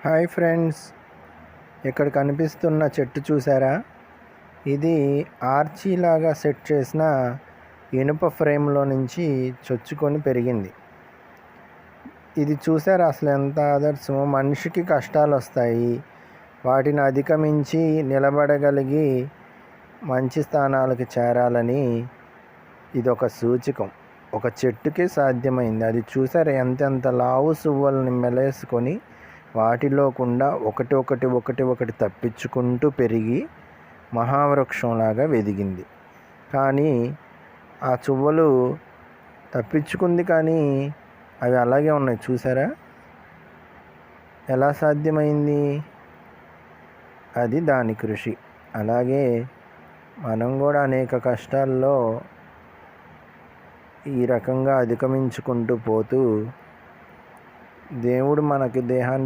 Hi friends, ఇక్కడ కనిపిస్తున్న చెట్టు చూసారా? ఇది ఆర్చీలాగా సెట్ చేసిన ఇనుప ఫ్రేమ్లో నుంచి చొచ్చుకొని పెరిగింది. ఇది చూసారా అసలు ఎంత ఆదర్శమో. మనిషికి కష్టాలు వస్తాయి, వాటిని అధిగమించి నిలబడగలిగి మంచి స్థానాలకు చేరాలని ఇది ఒక సూచకం. ఒక చెట్టుకి సాధ్యమైంది. అది చూసారా ఎంతెంత లావు సువ్వల్ని మెలేసుకొని వాటిలో కూడా ఒకటి తప్పించుకుంటూ పెరిగి మహావృక్షంలాగా వెదిగింది. కానీ ఆ చువ్వలు తప్పించుకుంది, కానీ అవి అలాగే ఉన్నాయి. చూసారా ఎలా సాధ్యమైంది? అది దాని కృషి. అలాగే మనం కూడా అనేక కష్టాల్లో ఈ రకంగా అధిగమించుకుంటూ పోతూ దేవుడు మనకి దేహాన్ని